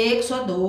102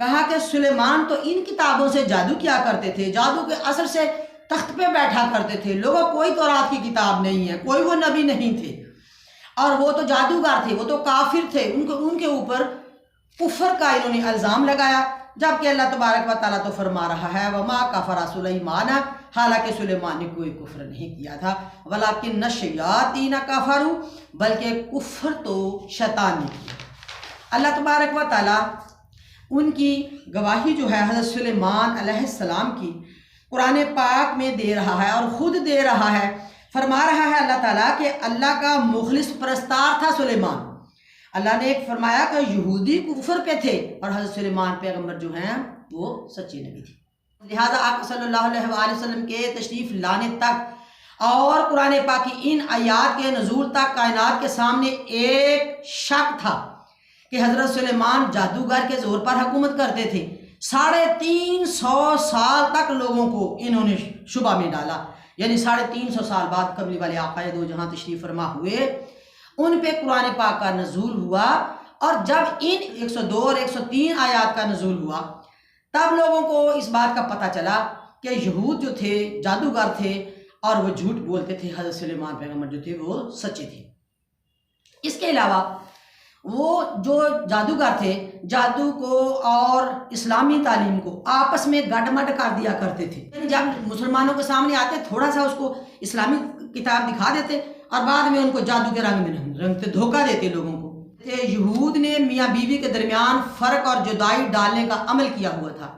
کہا کہ سلیمان تو ان کتابوں سے جادو کیا کرتے تھے، جادو کے اثر سے تخت پہ بیٹھا کرتے تھے، لوگوں کوئی تورات کی کتاب نہیں ہے، کوئی وہ نبی نہیں تھے، اور وہ تو جادوگر تھے، وہ تو کافر تھے، ان کے اوپر کفر کا انہوں نے الزام لگایا، جبکہ اللہ تبارک و تعالیٰ تو فرما رہا ہے وما کفر سلیمان، حالانکہ سلیمان نے کوئی کفر نہیں کیا تھا، ولکن الشیاطین کفروا، بلکہ کفر تو شیطان نے کیا۔ اللہ تبارک و تعالیٰ ان کی گواہی جو ہے حضرت سلیمان علیہ السلام کی قرآن پاک میں دے رہا ہے، اور خود دے رہا ہے، فرما رہا ہے اللہ تعالیٰ کہ اللہ کا مخلص پرستار تھا سلیمان۔ اللہ نے ایک فرمایا کہ یہودی کفر پہ تھے اور حضرت سلیمان پیغمبر جو ہیں وہ سچے نبی تھے، لہٰذا آپ صلی اللہ علیہ وآلہ وسلم کے تشریف لانے تک اور قرآن پاک کی ان آیات کے نزول تک کائنات کے سامنے ایک شک تھا کہ حضرت سلیمان جادوگر کے زور پر حکومت کرتے تھے۔ 350 سال تک لوگوں کو انہوں نے شبہ میں ڈالا، یعنی 350 سال بعد قبلی والے آقا دو جہاں تشریف فرما ہوئے، ان پہ قرآن پاک کا نزول ہوا، اور جب ان 102 اور 103 آیات کا نزول ہوا تب لوگوں کو اس بات کا پتہ چلا کہ یہود جو تھے جادوگر تھے اور وہ جھوٹ بولتے تھے، حضرت سلیمان پیغمبر جو تھے وہ سچے تھے۔ اس کے علاوہ وہ جو جادوگر تھے جادو کو اور اسلامی تعلیم کو آپس میں گڈ مڈ کر دیا کرتے تھے، جب مسلمانوں کے سامنے آتے تھوڑا سا اس کو اسلامی کتاب دکھا دیتے اور بعد میں ان کو جادو کے رنگ میں رنگتے، دھوکہ دیتے لوگوں کو۔ یہود نے میاں بیوی کے درمیان فرق اور جدائی ڈالنے کا عمل کیا ہوا تھا،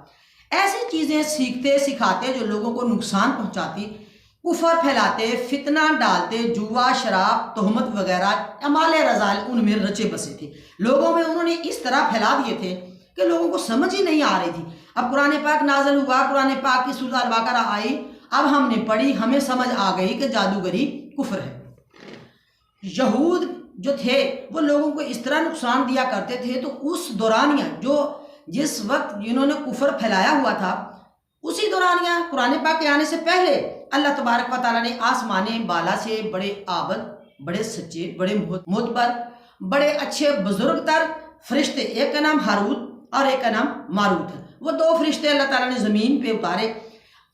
ایسی چیزیں سیکھتے سکھاتے جو لوگوں کو نقصان پہنچاتی، کفر پھیلاتے، فتنہ ڈالتے، جوا، شراب، تہمت وغیرہ اعمال رذائل ان میں رچے بسے تھے، لوگوں میں انہوں نے اس طرح پھیلا دیے تھے کہ لوگوں کو سمجھ ہی نہیں آ رہی تھی۔ اب قرآن پاک نازل ہوا، قرآن پاک کی سورۃ البقرہ آئی، اب ہم نے پڑھی، ہمیں سمجھ آ گئی کہ جادوگری کفر ہے۔ یہود جو تھے وہ لوگوں کو اس طرح نقصان دیا کرتے تھے، تو اس دورانیہ جس وقت جنہوں نے کفر پھیلایا ہوا تھا، اسی دورانیہ قرآن پاک کے آنے سے پہلے اللہ تبارک و تعالیٰ نے آسمان بالا سے بڑے عابد، بڑے سچے، بڑے معتبر، بڑے اچھے بزرگ تر فرشتے، ایک کا نام ہاروت اور ایک کا نام ماروت ہے، وہ 2 فرشتے اللہ تعالیٰ نے زمین پہ اتارے،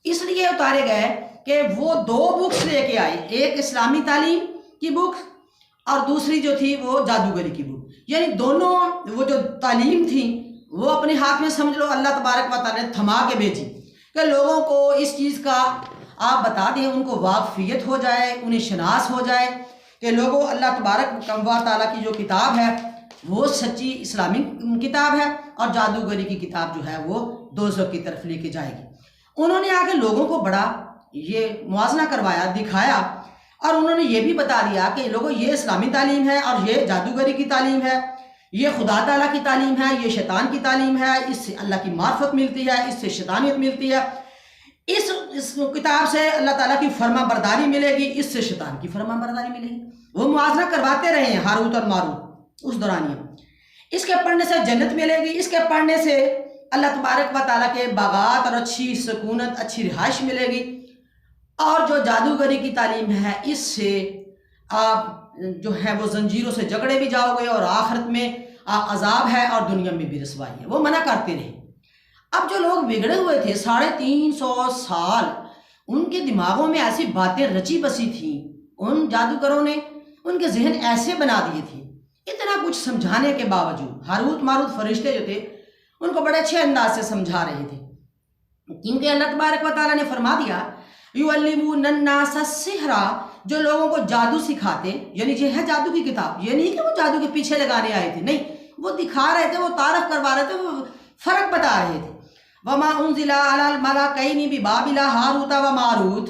اس لیے اتارے گئے کہ وہ 2 بکس لے کے آئے، ایک اسلامی تعلیم کی بک اور دوسری جو تھی وہ جادوگری کی بک، یعنی دونوں وہ جو تعلیم تھی وہ اپنے ہاتھ میں سمجھ لو اللہ تبارک و تعالیٰ نے تھما کے بھیجی کہ لوگوں کو اس چیز کا آپ بتا دیں، ان کو واقفیت ہو جائے، انہیں شناس ہو جائے کہ لوگوں اللہ تبارک و تعالیٰ کی جو کتاب ہے وہ سچی اسلامی کتاب ہے اور جادوگری کی کتاب جو ہے وہ دوزخ کی طرف لے کے جائے گی۔ انہوں نے آگے لوگوں کو بڑا یہ موازنہ کروایا، دکھایا، اور انہوں نے یہ بھی بتا دیا کہ لوگوں یہ اسلامی تعلیم ہے اور یہ جادوگری کی تعلیم ہے، یہ خدا تعالیٰ کی تعلیم ہے، یہ شیطان کی تعلیم ہے، اس سے اللہ کی معرفت ملتی ہے، اس سے شیطانیت ملتی ہے، اس کتاب سے اللہ تعالیٰ کی فرما برداری ملے گی، اس سے شیطان کی فرما برداری ملے گی۔ وہ موازنہ کرواتے رہے ہیں ہاروت اور ماروت اس دورانیہ۔ اس کے پڑھنے سے جنت ملے گی، اس کے پڑھنے سے اللہ تبارک و تعالیٰ کے باغات اور اچھی سکونت، اچھی رہائش ملے گی، اور جو جادوگری کی تعلیم ہے اس سے آپ جو ہے وہ زنجیروں سے جکڑے بھی جاؤ گے اور آخرت میں عذاب ہے اور دنیا میں بھی رسوائی ہے، وہ منع کرتے رہے۔ اب جو لوگ بگڑے ہوئے تھے 350 سال، ان کے دماغوں میں ایسی باتیں رچی بسی تھیں، ان جادوگروں نے ان کے ذہن ایسے بنا دیے تھے، اتنا کچھ سمجھانے کے باوجود ہاروت ماروت فرشتے جو تھے ان کو بڑے اچھے انداز سے سمجھا رہے تھے، کیونکہ اللہ تبارک و تعالیٰ نے فرما دیا یعلمون الناس السحر، جو لوگوں کو جادو سکھاتے، یعنی یہ ہے جادو کی کتاب، یہ نہیں کہ وہ جادو کے پیچھے لگانے آئے تھے، نہیں، وہ دکھا رہے تھے، وہ تعارف کروا رہے تھے، وہ فرق بتا رہے تھے۔ وما انزل علی الملکین ببابل ہاروت و ماروت،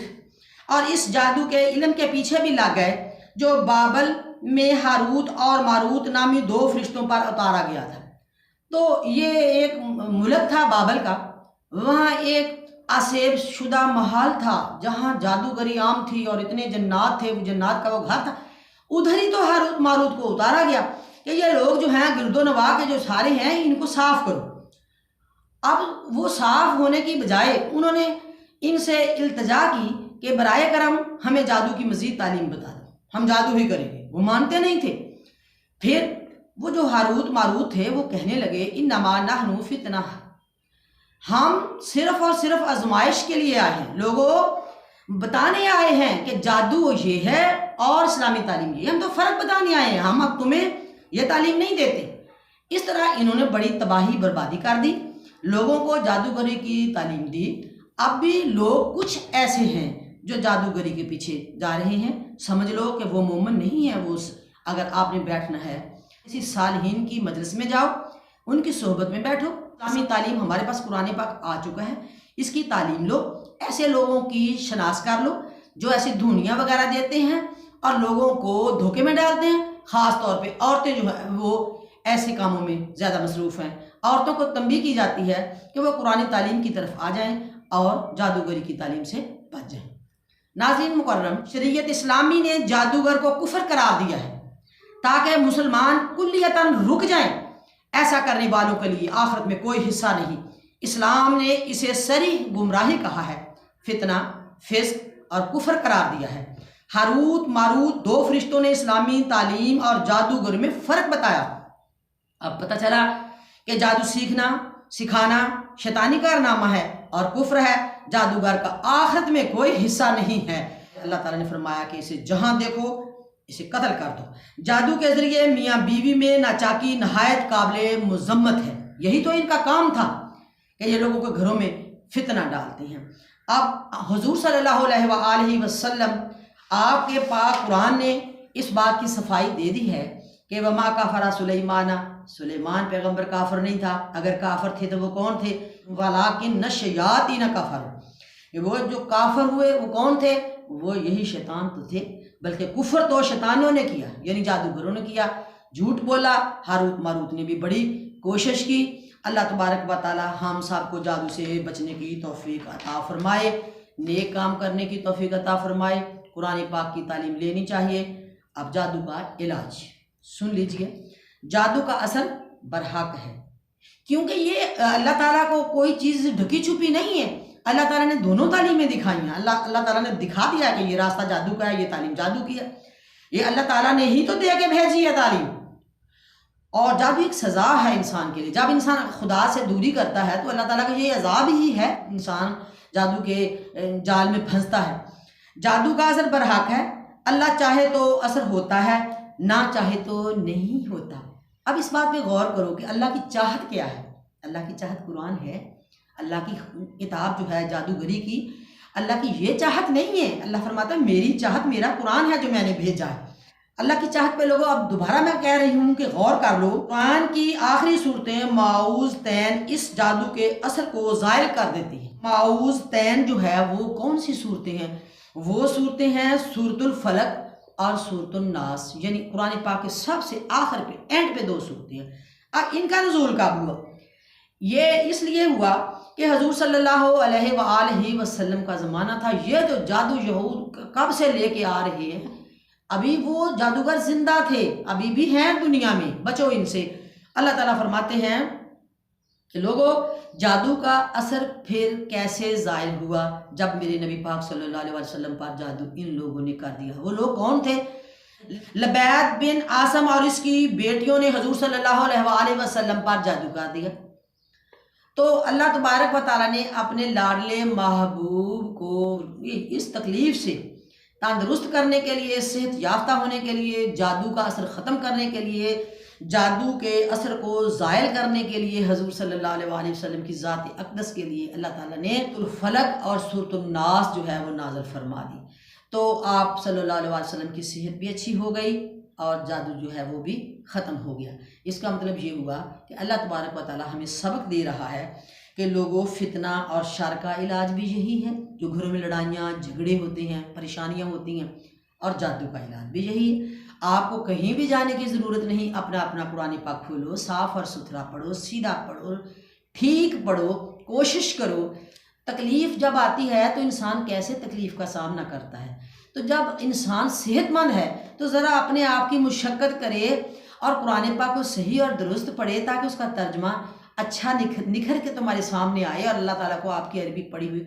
اور اس جادو کے علم کے پیچھے بھی لگ گئے جو بابل میں ہاروت اور ماروت نامی 2 فرشتوں پر اتارا گیا تھا۔ تو یہ ایک ملک تھا بابل کا، وہاں ایک آسیب شدہ محل تھا جہاں جادوگری عام تھی اور اتنے جنات تھے، وہ جنات کا وہ گھر تھا، ادھر ہی تو ہاروت ماروت کو اتارا گیا کہ یہ لوگ جو ہیں گرد و نواح کے جو سارے ہیں ان کو صاف کرو۔ اب وہ صاف ہونے کی بجائے انہوں نے ان سے التجا کی کہ برائے کرم ہمیں جادو کی مزید تعلیم بتا دو، ہم جادو ہی کریں گے، وہ مانتے نہیں تھے۔ پھر وہ جو ہاروت ماروت تھے وہ کہنے لگے انما نحن فتنہ، ہم صرف اور صرف آزمائش کے لیے آئے ہیں، لوگوں بتانے آئے ہیں کہ جادو یہ ہے اور اسلامی تعلیم یہ ہے، ہم تو فرق بتانے آئے ہیں، ہم اب تمہیں یہ تعلیم نہیں دیتے۔ اس طرح انہوں نے بڑی تباہی بربادی کر دی، لوگوں کو جادوگری کی تعلیم دی۔ اب بھی لوگ کچھ ایسے ہیں جو جادوگری کے پیچھے جا رہے ہیں، سمجھ لو کہ وہ مومن نہیں ہے۔ وہ اگر آپ نے بیٹھنا ہے کسی صالحین کی مجلس میں جاؤ، ان کی صحبت میں بیٹھو، اسلامی تعلیم ہمارے پاس قرآن پاک آ چکا ہے، اس کی تعلیم لو، ایسے لوگوں کی شناخت کر لو جو ایسی دھونیاں وغیرہ دیتے ہیں اور لوگوں کو دھوکے میں ڈالتے ہیں۔ خاص طور پہ عورتیں جو ہیں وہ ایسے کاموں میں زیادہ مصروف ہیں، عورتوں کو تنبیہ کی جاتی ہے کہ وہ قرآن تعلیم کی طرف آ جائیں اور جادوگری کی تعلیم سے بچ جائیں۔ ناظرین مکرم، شریعت اسلامی نے جادوگر کو کفر قرار دیا ہے تاکہ مسلمان کلیتاً رک جائیں۔ ایسا کرنے والوں کے لیے آخرت میں کوئی حصہ نہیں۔ اسلام نے اسے صریح گمراہی کہا ہے، فتنہ، فسق اور کفر قرار دیا ہے۔ ہاروت ماروت دو فرشتوں نے اسلامی تعلیم اور جادوگر میں فرق بتایا۔ اب پتہ چلا کہ جادو سیکھنا، سکھانا شیطانی کارنامہ ہے اور کفر ہے، جادوگر کا آخرت میں کوئی حصہ نہیں ہے۔ اللہ تعالیٰ نے فرمایا کہ اسے جہاں دیکھو اسے قتل کر دو۔ جادو کے ذریعے میاں بیوی میں ناچاکی نہایت قابل مذمت ہے، یہی تو ان کا کام تھا کہ یہ لوگوں کے گھروں میں فتنہ ڈالتے ہیں۔ اب حضور صلی اللہ علیہ وآلہ وسلم آپ کے پاک قرآن نے اس بات کی صفائی دے دی ہے کہ وما کفر سلیمان، سلیمان پیغمبر کافر نہیں تھا، اگر کافر تھے تو وہ کون تھے؟ ولیکن الشیاطین کفروا، وہ جو کافر ہوئے وہ کون تھے؟ وہ یہی شیطان تو تھے، بلکہ کفر تو شیطانوں نے کیا، یعنی جادوگروں نے کیا، جھوٹ بولا۔ ہاروت ماروت نے بھی بڑی کوشش کی۔ اللہ تبارک و تعالی ہم سب کو جادو سے بچنے کی توفیق عطا فرمائے، نیک کام کرنے کی توفیق عطا فرمائے، قرآن پاک کی تعلیم لینی چاہیے۔ اب جادو کا علاج سن لیجئے۔ جادو کا اثر برحق ہے، کیونکہ یہ اللہ تعالیٰ کو کوئی چیز ڈھکی چھپی نہیں ہے۔ اللہ تعالیٰ نے دونوں تعلیمیں دکھائی ہیں، اللہ تعالیٰ نے دکھا دیا کہ یہ راستہ جادو کا ہے، یہ تعلیم جادو کی ہے، یہ اللہ تعالیٰ نے ہی تو دے کے بھیجی ہے تعلیم۔ اور جادو ایک سزا ہے انسان کے لیے، جب انسان خدا سے دوری کرتا ہے تو اللہ تعالیٰ کا یہ عذاب ہی ہے، انسان جادو کے جال میں پھنستا ہے۔ جادو کا اثر برحق ہے، اللہ چاہے تو اثر ہوتا ہے، نہ چاہے تو نہیں ہوتا۔ اب اس بات پہ غور کرو کہ اللہ کی چاہت کیا ہے۔ اللہ کی چاہت قرآن ہے، اللہ کی کتاب جو ہے جادوگری کی، اللہ کی یہ چاہت نہیں ہے۔ اللہ فرماتا ہے میری چاہت میرا قرآن ہے جو میں نے بھیجا ہے۔ اللہ کی چاہت پہ لوگوں اب دوبارہ میں کہہ رہی ہوں کہ غور کر لو، قرآن کی آخری صورتیں معوذ تین اس جادو کے اثر کو زائل کر دیتی ہیں۔ معوذ تین جو ہے وہ کون سی صورتیں ہیں؟ وہ صورتیں ہیں سورۃ الفلق اور سورۃ الناس، یعنی قرآن پاک کے سب سے آخر پہ اینڈ پہ دو صورتیں ہیں۔ اب ان کا نزول کب ہوا؟ یہ اس لیے ہوا کہ حضور صلی اللہ علیہ وآلہ وسلم کا زمانہ تھا۔ یہ جو جادو یہود کب سے لے کے آ رہے ہیں، ابھی وہ جادوگر زندہ تھے، ابھی بھی ہیں دنیا میں، بچو ان سے۔ اللہ تعالیٰ فرماتے ہیں کہ لوگوں جادو کا اثر پھر کیسے زائل ہوا جب میرے نبی پاک صلی اللہ علیہ وسلم پر جادو ان لوگوں نے کر دیا۔ وہ لوگ کون تھے؟ لبید بن عاصم اور اس کی بیٹیوں نے حضور صلی اللہ علیہ وآلہ وسلم پر جادو کر دیا۔ تو اللہ تبارک و تعالیٰ نے اپنے لاڈلے محبوب کو اس تکلیف سے تندرست کرنے کے لیے، صحت یافتہ ہونے کے لیے، جادو کا اثر ختم کرنے کے لیے، جادو کے اثر کو زائل کرنے کے لیے، حضور صلی اللہ علیہ وآلہ وسلم کی ذات اقدس کے لیے اللہ تعالیٰ نے سورۃ الفلق اور سورۃ الناس جو ہے وہ نازل فرما دی۔ تو آپ صلی اللہ علیہ وسلم کی صحت بھی اچھی ہو گئی اور جادو جو ہے وہ بھی ختم ہو گیا۔ اس کا مطلب یہ ہوا کہ اللہ تبارک و تعالیٰ ہمیں سبق دے رہا ہے کہ لوگوں فتنہ اور شر کا علاج بھی یہی ہے، جو گھروں میں لڑائیاں جھگڑے ہوتے ہیں، پریشانیاں ہوتی ہیں، اور جادو کا علاج بھی یہی ہے۔ آپ کو کہیں بھی جانے کی ضرورت نہیں، اپنا قرآن پاک کھولو، صاف اور ستھرا پڑھو، سیدھا پڑھو، ٹھیک پڑھو، کوشش کرو۔ تکلیف جب آتی ہے تو انسان کیسے تکلیف کا سامنا کرتا ہے؟ تو جب انسان صحت مند ہے تو ذرا اپنے آپ کی مشقت کرے اور قرآن پاک کو صحیح اور درست پڑھے تاکہ اس کا ترجمہ اچھا نکھر کے تمہارے سامنے آئے اور اللہ تعالیٰ کو آپ کی عربی پڑھی ہوئی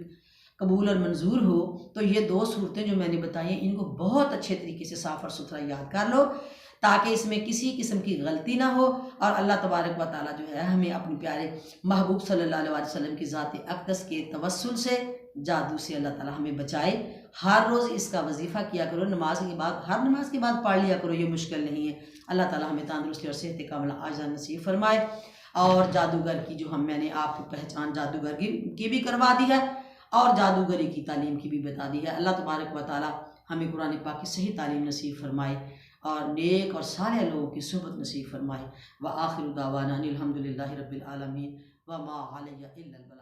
قبول اور منظور ہو۔ تو یہ دو صورتیں جو میں نے بتائی ہیں ان کو بہت اچھے طریقے سے صاف اور ستھرا یاد کر لو تاکہ اس میں کسی قسم کی غلطی نہ ہو، اور اللہ تبارک و تعالیٰ جو ہے ہمیں اپنے پیارے محبوب صلی اللہ علیہ وسلم کی ذات اقدس کے توسل سے، جادو سے اللہ تعالیٰ ہمیں بچائے۔ ہر روز اس کا وظیفہ کیا کرو، نماز کے بعد، ہر نماز کے بعد پڑھ لیا کرو، یہ مشکل نہیں ہے۔ اللہ تعالیٰ ہمیں تندرستی اور صحت کاملہ عاجلہ نصیب فرمائے۔ اور جادوگر کی جو میں نے آپ کو پہچان جادوگر کی بھی کروا دی ہے، اور جادوگری کی تعلیم کی بھی بتا دی ہے۔ اللہ تبارک و تعالیٰ ہمیں قرآن پاک کی صحیح تعلیم نصیب فرمائے، اور نیک اور صالح لوگوں کی صحبت نصیب فرمائے۔ وآخر دعوانا ان الحمد للہ رب العالمین وما علیہ الا البلاغ۔